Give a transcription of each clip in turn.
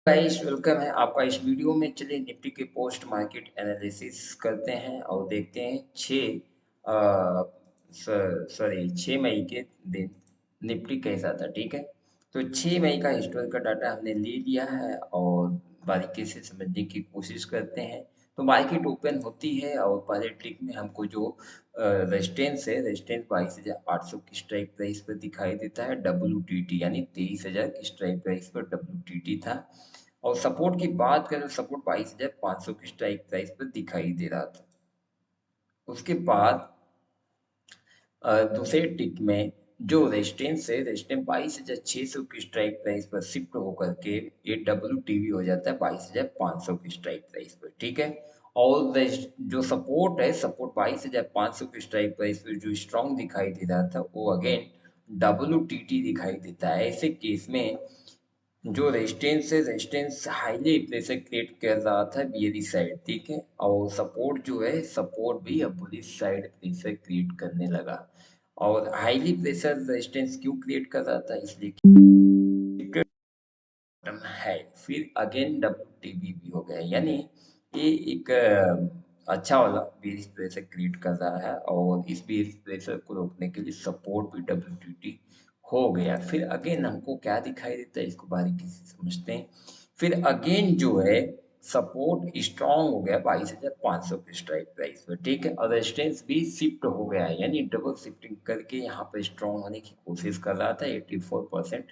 Guys welcome है आपका इस वीडियो में। चलिए निफ्टी के पोस्ट मार्केट एनालिसिस करते हैं और देखते हैं 6 मई के दिन निफ्टी कैसा था। ठीक है, तो 6 मई का हिस्टोरिकल डाटा हमने ले लिया है और बारीकी से समझने की कोशिश करते हैं। तो मार्केट ओपन होती है और पहले ट्रिक में हमको जो रेजिस्टेंस है, रेजिस्टेंस 22,800 की स्ट्राइक प्राइस पर दिखाई देता है। WTT यानी 23,000 की स्ट्राइक प्राइस पर WTT था। और सपोर्ट की बात करें तो सपोर्ट 22,500 की स्ट्राइक प्राइस पर दिखाई दे रहा था। उसके बाद दूसरे टिक में जो रेजिस्टेंस है, रेजिस्टेंस 22,600 की स्ट्राइक प्राइस पर शिफ्ट होकर के ये WTV हो जाता है 22,500 की स्ट्राइक प्राइस पर। ठीक है, और जो सपोर्ट है, सपोर्ट 22,500 की स्ट्राइक प्राइस पर जो स्ट्रॉन्ग दिखाई दे रहा था वो अगेन WTT दिखाई देता है। ऐसे केस में जो रेजिस्टेंस है, रेजिस्टेंस हाईली प्रेशर क्रिएट कर रहा था बियरिश साइड। ठीक है, और सपोर्ट जो है, सपोर्ट भी अब बुलिश साइड प्रेशर क्रिएट करने लगा। और हाईली प्रेशर रेजिस्टेंस क्यों क्रिएट कर रहा था? इसलिए है। फिर अगेन WTB भी हो गया, यानी ये एक अच्छा वाला बेरिश प्रेशर क्रिएट कर रहा है और इस बेरिश प्रेशर को रोकने के लिए सपोर्ट भी WTT हो गया। फिर अगेन हमको क्या दिखाई देता है, इसको बारीकी से समझते हैं। फिर अगेन जो है सपोर्ट स्ट्रॉन्ग हो गया 22,500 की स्ट्राइक प्राइस पर। ठीक है, और रेजिस्टेंस भी शिफ्ट हो गया है, यानी डबल शिफ्टिंग करके यहाँ पर स्ट्रॉन्ग होने की कोशिश कर रहा था। 84%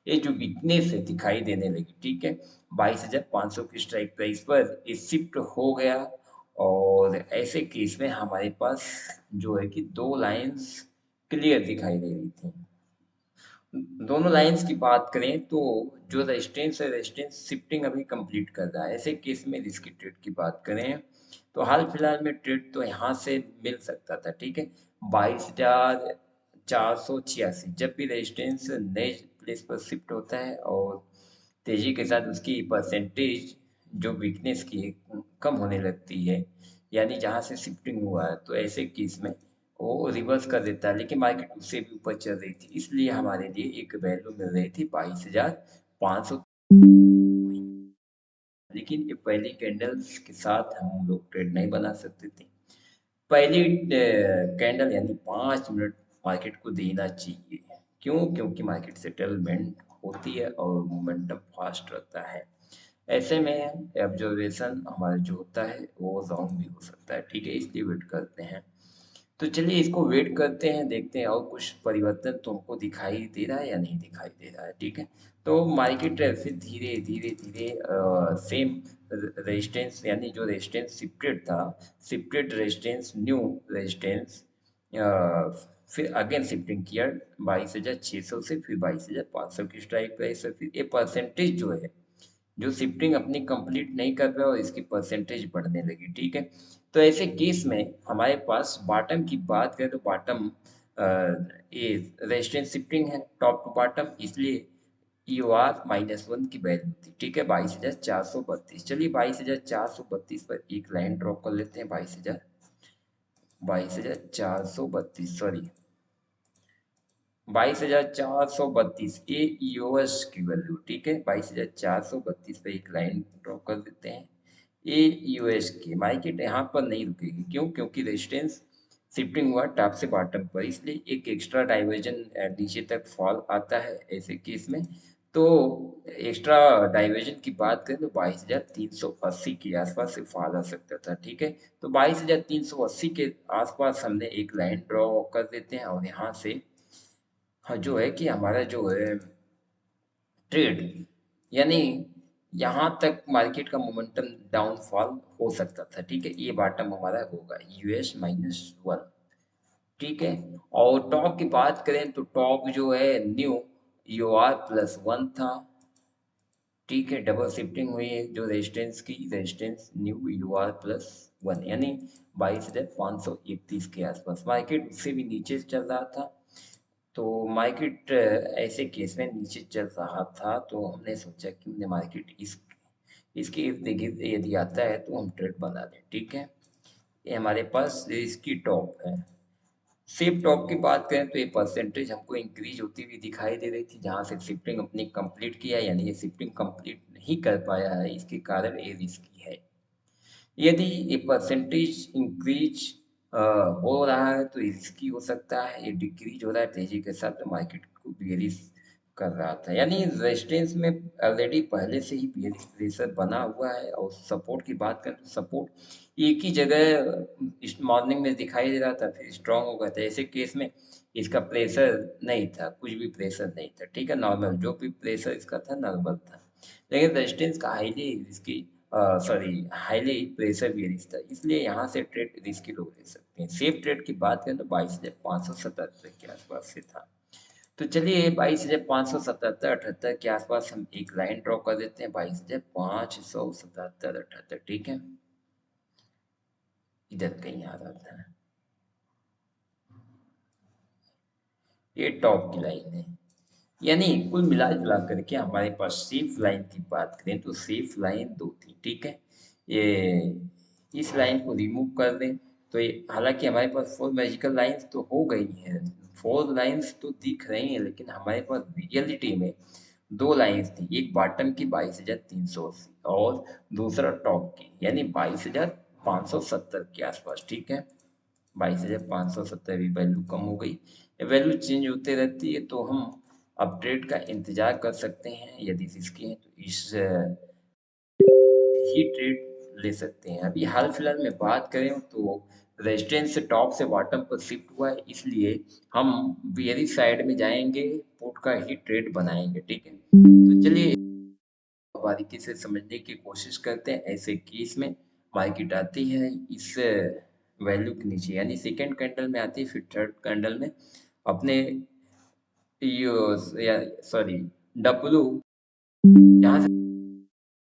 ये जो वीकनेस है दिखाई देने लगी। ठीक है, 22,500 की स्ट्राइक प्राइस पर ये शिफ्ट हो गया। और ऐसे केस में हमारे पास जो है कि दो लाइंस क्लियर दिखाई दे रही थी। दोनों लाइंस की बात करें तो जो रेजिस्टेंस है, रेजिस्टेंस शिफ्टिंग अभी कंप्लीट कर रहा है। ऐसे केस में रिस्क ट्रेड की बात करें तो हाल फिलहाल में ट्रेड तो यहाँ से मिल सकता था। ठीक है, 22,486 जब भी रेजिस्टेंस नए प्लेस पर शिफ्ट होता है और तेजी के साथ उसकी परसेंटेज जो वीकनेस की है कम होने लगती है, यानी जहाँ से शिफ्टिंग हुआ है, तो ऐसे केस में वो रिवर्स कर देता है। लेकिन मार्केट उससे भी ऊपर चल रही थी, इसलिए हमारे लिए एक वैल्यू मिल रही थी 22,500। लेकिन ये पहली कैंडल्स के साथ हम लोग ट्रेड नहीं बना सकते थे। पहली कैंडल यानी 5 मिनट मार्केट को देना चाहिए। क्यों? क्योंकि मार्केट सेटलमेंट होती है और मोमेंटम फास्ट रहता है। ऐसे में ऑब्जर्वेशन हमारा जो होता है वो रॉन्ग भी हो सकता है। ठीक है, इसलिए वेट करते हैं। तो चलिए इसको वेट करते हैं, देखते हैं और कुछ परिवर्तन तुमको दिखाई दे रहा है या नहीं दिखाई दे रहा है। ठीक है, तो मार्केट फिर धीरे धीरे धीरे सेम रेजिस्टेंस, यानी जो रेजिस्टेंस शिफ्टेड था, शिफ्टेड रेजिस्टेंस, न्यू रेजिस्टेंस, फिर अगेन शिफ्टिंग किया 22,600 से, फिर 22,500 की स्ट्राइक प्राइस है। फिर ये परसेंटेज जो है, जो शिफ्टिंग अपनी कंप्लीट नहीं कर रहा और इसकी परसेंटेज बढ़ने लगी। ठीक है, तो ऐसे केस में हमारे पास बॉटम की बात करें तो बॉटम ये रेजिस्टेंस शिफ्टिंग है टॉप टू बॉटम, इसलिए EOR-1 की वैल्यू थी। ठीक है, 22,432। चलिए 22,432 पर एक लाइन ड्रॉ कर लेते हैं। 22,432, सॉरी 22,432 ये ईओएस की वैल्यू। ठीक है, 22,432 पे एक लाइन ड्रॉ कर देते हैं। ये यूएस की मार्केट यहाँ पर नहीं रुकेगी। क्यों? क्योंकि रेजिस्टेंस शिफ्टिंग हुआ टॉप से बॉटम पर, इसलिए एक एक्स्ट्रा डाइवर्जन नीचे तक फॉल आता है ऐसे केस में। तो एक्स्ट्रा डाइवर्जन की बात करें तो 22,380 के आसपास से फॉल आ सकता था। ठीक है, तो 22,380 के आसपास हमने एक लाइन ड्रॉ कर देते हैं और यहाँ से हाँ जो है कि हमारा जो है ट्रेड, यानी यहाँ तक मार्केट का मोमेंटम डाउनफॉल हो सकता था। ठीक है, ये बॉटम हमारा होगा US-1। ठीक है, और टॉप की बात करें तो टॉप जो है न्यू EOR+1 था। ठीक है, डबल शिफ्टिंग हुई है जो रेजिस्टेंस की, रेजिस्टेंस न्यू EOR+1, यानी 22,531 के आसपास मार्केट उससे भी नीचे चल रहा था। तो मार्केट ऐसे केस में नीचे चल रहा था, तो हमने सोचा कि हमने मार्केट इसके इर्द गिर्द यदि आता है तो हम ट्रेड बना लें। ठीक है, ये हमारे पास इसकी टॉप है। सेफ टॉप की बात करें तो ये परसेंटेज हमको इंक्रीज होती हुई दिखाई दे रही थी, जहां से शिफ्टिंग अपनी कंप्लीट किया, यानी ये शिफ्टिंग कंप्लीट नहीं कर पाया है, इसके कारण ये रिस्की है। यदि ये परसेंटेज इंक्रीज हो रहा है तो रिस्की हो सकता है, ये डिक्रीज हो रहा है तेजी के साथ तो मार्केट को बेयरिश कर रहा था। यानी रेजिस्टेंस में ऑलरेडी पहले से ही बेयरिश प्रेशर बना हुआ है, और सपोर्ट की बात करें तो सपोर्ट एक ही जगह इस मॉर्निंग में दिखाई दे रहा था, फिर स्ट्रांग हो गया था। ऐसे केस में इसका प्रेशर नहीं था, कुछ भी प्रेशर नहीं था, ठीक है, नॉर्मल जो भी प्रेशर इसका था नॉर्मल था। लेकिन रेजिस्टेंस का हाईली इसकी सॉरी हाईली प्रेशर बेयरिश था, इसलिए यहाँ से ट्रेड रिस्की लोग ले सकते हैं। सेफ ट्रेड की बात करें तो 22,577 के आसपास से था। तो चलिए 22,577 78 के आसपास हम एक लाइन ड्रॉ कर देते हैं, 22,577 78, ठीक है, इधर कहीं आ रहा था, ये टॉप की लाइन है। यानी कुल मिला जुला करके हमारे पास सेफ लाइन की बात करें तो सेफ लाइन दो थी, ठीक है। ये इस लाइन को रिमूव कर दें तो ये, हालांकि हमारे पास फोर मैजिकल लाइंस तो हो गई हैं, फोर लाइंस तो दिख रही हैं, लेकिन हमारे पास रियलिटी में दो लाइंस थी, एक बॉटम की 22,380 और दूसरा टॉप की यानी 22,570 के आसपास, ठीक है। 22,570 भी वैल्यू कम हो गई, वैल्यू चेंज होते रहती है, तो हम अपडेट का इंतजार कर सकते हैं। यदि रिस्की है तो इस ही ट्रेड ले सकते हैं। अभी हाल फिलहाल में बात करें तो रेजिस्टेंस से टॉप से बॉटम पर शिफ्ट हुआ है, इसलिए हम बियरिश साइड में जाएंगे, पुट का ही ट्रेड बनाएंगे, ठीक है। तो चलिए बारीकी से समझने की कोशिश करते हैं। ऐसे केस में मार्केट आती है इस वैल्यू के नीचे, यानी सेकेंड कैंडल में आती है, फिर थर्ड कैंडल में अपने सॉरी डब्लू जहाँ से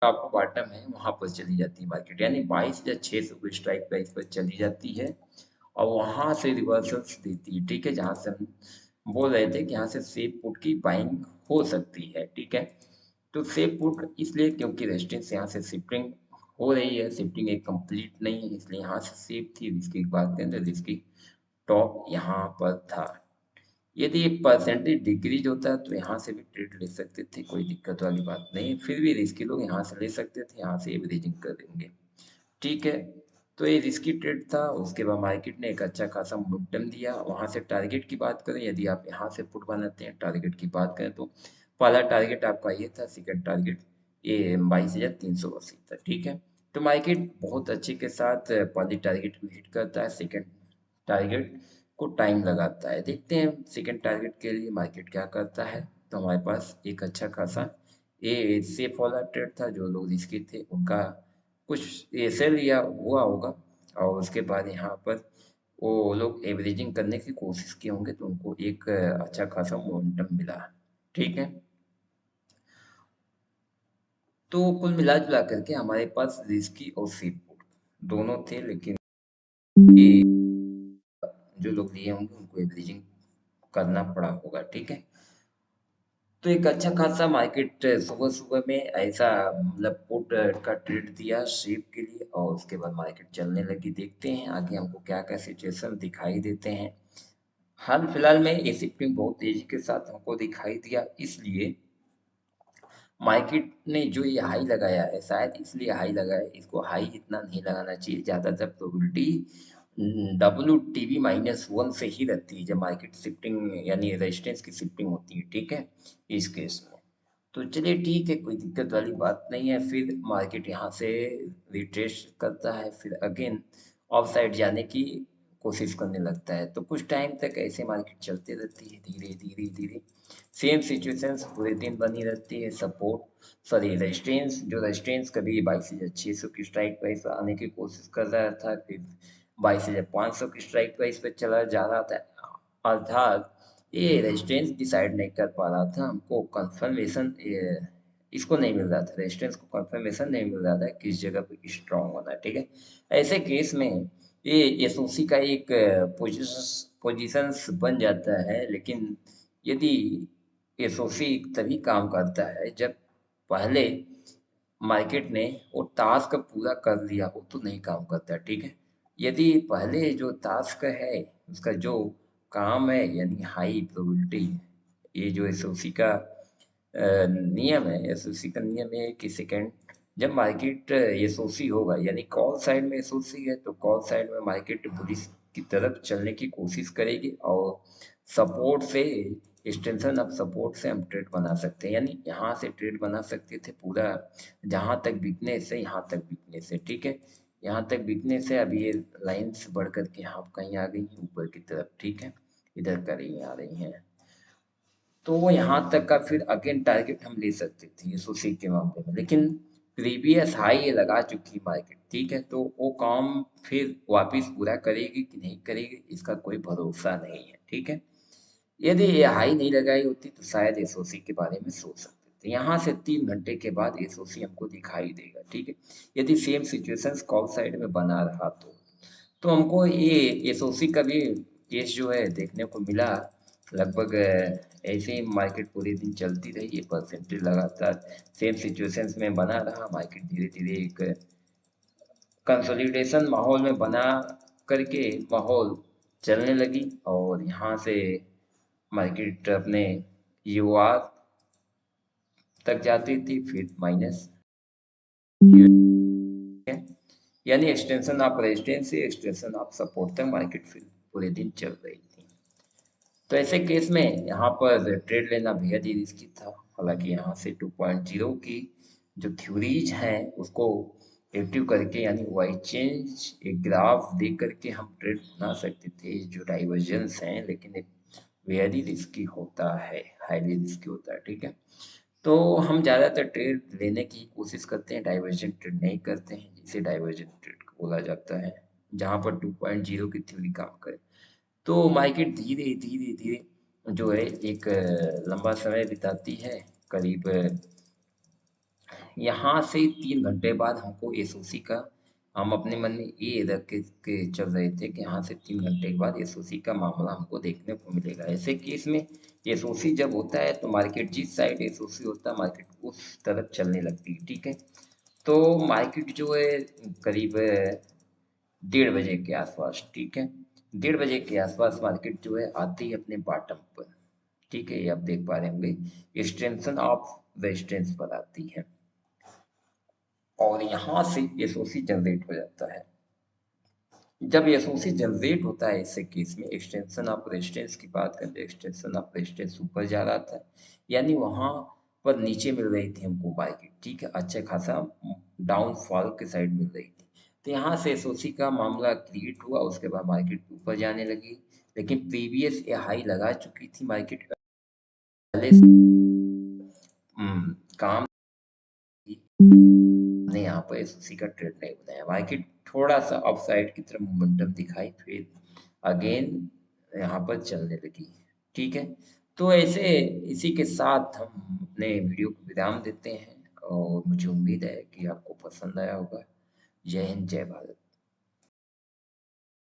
टॉप बॉटम है वहां पर चली जाती है मार्केट, यानी 22,600 को स्ट्राइक प्राइस पर चली जाती है और वहां से रिवर्सल्स देती है, ठीक है, जहां से हम बोल रहे थे कि यहाँ से सेफ पुट की बाइंग हो सकती है, ठीक है। तो सेफ पुट इसलिए क्योंकि रेजिस्टेंस यहाँ से शिफ्टिंग हो रही है, शिफ्टिंग एक कंप्लीट नहीं है, इसलिए यहाँ से सेफ थी। रिस्क बात करें तो रिस्क टॉप यहाँ पर था। यदि परसेंटेज डिक्रीज होता है तो यहाँ से भी ट्रेड ले सकते थे, कोई दिक्कत वाली बात नहीं, फिर भी रिस्की लोग यहाँ से ले सकते थे, यहाँ से एवरेजिंग कर देंगे, ठीक है। तो ये रिस्की ट्रेड था। उसके बाद मार्केट ने एक अच्छा खासा मोमेंटम दिया। वहां से टारगेट की बात करें, यदि आप यहाँ से पुट बनाते हैं, टारगेट की बात करें तो पहला टारगेट आपका ये था, सेकंड टारगेट ये 22,380 था, ठीक है। तो मार्केट बहुत अच्छे के साथ पहली टारगेट को हिट करता है, सेकंड टारगेट को टाइम लगाता है। देखते हैं सेकंड टारगेट के लिए मार्केट क्या करता है। तो हमारे पास एक अच्छा खासा ये सेफ वाला ट्रेड था, जो लोग रिस्की थे उनका कुछ ये सेल लिया हुआ होगा, और उसके बाद यहाँ पर वो लोग एवरेजिंग करने की कोशिश किए होंगे, तो उनको एक अच्छा खासा मोमेंटम मिला, ठीक है। तो कुल मिला जुला करके हमारे पास रिस्की और सेफ दोनों थे, लेकिन ये जो लोग लिए होंगे उनको एवरेजिंग करना पड़ा होगा, ठीक है। तो एक अच्छा खासा मार्केट सुबह सुबह में ऐसा मतलब पुट का ट्रेड दिया शेप के लिए, और उसके बाद मार्केट चलने लगी। देखते हैं आगे हमको क्या क्या सिचुएशन दिखाई देते हैं। हाल फिलहाल में ये शिफ्टिंग बहुत तेजी के साथ हमको दिखाई दिया, इसलिए मार्केट ने जो ये हाई लगाया है शायद इसलिए हाई लगाया है, इसको हाई इतना नहीं लगाना चाहिए। ज़्यादातर प्रोबेबिलिटी WTB-1 से ही रहती है जब मार्केट शिफ्टिंग यानी रेजिस्टेंस की शिफ्टिंग होती है, ठीक है, इस केस में। तो चलिए ठीक है, कोई दिक्कत वाली बात नहीं है। फिर मार्केट यहाँ से रिट्रेस करता है, फिर अगेन ऑफ साइड जाने की कोशिश करने लगता है। तो कुछ टाइम तक ऐसे मार्केट चलते रहती है, धीरे धीरे धीरे सेम सिचुएशंस पूरे दिन बनी रहती है। सपोर्ट सॉरी रेजिस्टेंस, जो रेजिस्टेंस कभी 22,600 की स्ट्राइक प्राइस पर आने की कोशिश कर रहा था, फिर 22,500 की स्ट्राइक प्राइस पर चला जा रहा था, अर्थात ये रेजिस्टेंस डिसाइड नहीं कर पा रहा था। हमको कंफर्मेशन इसको नहीं मिल रहा था, रेजिस्टेंस को कंफर्मेशन नहीं मिल रहा था किस जगह पे स्ट्रांग होना है, ठीक है। ऐसे केस में ये एसओसी का एक पोजिशंस बन जाता है, लेकिन यदि एसओसी तभी काम करता है जब पहले मार्केट ने वो टास्क पूरा कर लिया हो तो नहीं काम करता, ठीक है। यदि पहले जो टास्क है उसका जो काम है यानी हाई प्रोबेबिलिटी, ये जो एसओसी का नियम है, एसओसी का नियम है कि सेकंड जब मार्केट एसओसी होगा यानी कॉल साइड में एसओसी है तो कॉल साइड में मार्केट बुलिश की तरफ चलने की कोशिश करेगी और सपोर्ट से एक्सटेंशन ऑफ सपोर्ट से हम ट्रेड बना सकते हैं, यानी यहाँ से ट्रेड बना सकते थे पूरा, जहाँ तक वीकनेस है यहाँ तक वीकनेस है, ठीक है, यहाँ तक वीकनेस है। अब ये लाइन्स बढ़ करके यहाँ कहीं आ गई ऊपर की तरफ, ठीक है, इधर कहीं आ रही हैं, तो वो यहाँ तक का फिर अगेन टारगेट हम ले सकते थे एसओसी के मामले में, लेकिन प्रीवियस हाई ये लगा चुकी मार्केट, ठीक है, तो वो काम फिर वापस पूरा करेगी कि नहीं करेगी इसका कोई भरोसा नहीं है, ठीक है। यदि ये हाई नहीं लगाई होती तो शायद एसओसी के बारे में सोच सकते थे। यहाँ से 3 घंटे के बाद एसओसी हमको दिखाई देगा, ठीक है, यदि सेम सिचुएशंस कॉल साइड में बना रहा तो हमको ये एसओसी का भी केस जो है देखने को मिला। लगभग ऐसे ही मार्केट पूरे दिन चलती रही, ये परसेंटेज लगातार सेम सिचुएशंस में बना रहा, मार्केट धीरे धीरे एक कंसोलिडेशन माहौल में बना करके माहौल चलने लगी और यहाँ से मार्केट अपने यूआर तक जाती थी फिर माइनस, यानी एक्सटेंशन ऑफ रेजिस्टेंस से एक्सटेंशन ऑफ सपोर्ट तक मार्केट फिर पूरे दिन चल रही थी। तो ऐसे केस में यहाँ पर ट्रेड लेना बेहद ही रिस्की था। हालांकि यहाँ से 2.0 की जो थ्योरीज हैं उसको एक्टिव करके यानी वाई चेंज एक ग्राफ दे करके हम ट्रेड बना सकते थे जो डाइवर्जेंस हैं, लेकिन एक वेरी रिस्की होता है, हाईली रिस्की होता है, ठीक है। तो हम ज़्यादातर ट्रेड लेने की कोशिश करते हैं, डाइवर्जेंट ट्रेड नहीं करते हैं, जिसे डाइवर्जेंट ट्रेड बोला जाता है, जहाँ पर 2.0 की थ्योरी काम करे। तो मार्केट धीरे धीरे धीरे जो है एक लंबा समय बिताती है, करीब यहाँ से 3 घंटे बाद हमको एसओसी का, हम अपने मन में ये रख के चल रहे थे कि यहाँ से 3 घंटे के बाद एसओसी का मामला हमको देखने को मिलेगा। ऐसे केस में एसओसी जब होता है तो मार्केट जिस साइड एसओसी होता है मार्केट उस तरफ चलने लगती है, ठीक है। तो मार्केट जो है करीब 1:30 बजे के आसपास, ठीक है, 1:30 बजे के आसपास मार्केट जो है आती है अपने बॉटम पर, ठीक है, ये आप देख पा रहे होंगे एक्सटेंशन ऑफ रेजिस्टेंस पर आती है और यहाँ से एसओसी जनरेट हो जाता है। जब एसओसी जनरेट होता है ऐसे केस में एक्सटेंशन ऑफ रेजिस्टेंस की बात करें, एक्सटेंशन ऑफ रेजिस्टेंस ऊपर जा रहा था, यानी वहां पर नीचे मिल रही थी हमको मार्केट, ठीक है, अच्छा खासा डाउनफॉल के साइड मिल रही थी। तो यहाँ से एसओसी का मामला क्रिएट हुआ, उसके बाद मार्केट ऊपर जाने लगी, लेकिन प्रीवियस ये हाई लगा चुकी थी मार्केट पहले से, काम ने यहाँ पर एसओसी का ट्रेड नहीं बनाया, मार्केट थोड़ा सा अपसाइड की तरफ मोमेंटम दिखाई, फिर अगेन यहाँ पर चलने लगी, ठीक है। तो ऐसे इसी के साथ हम अपने वीडियो को विराम देते हैं और मुझे उम्मीद है कि आपको पसंद आया होगा। जय हिंद, जय भारत।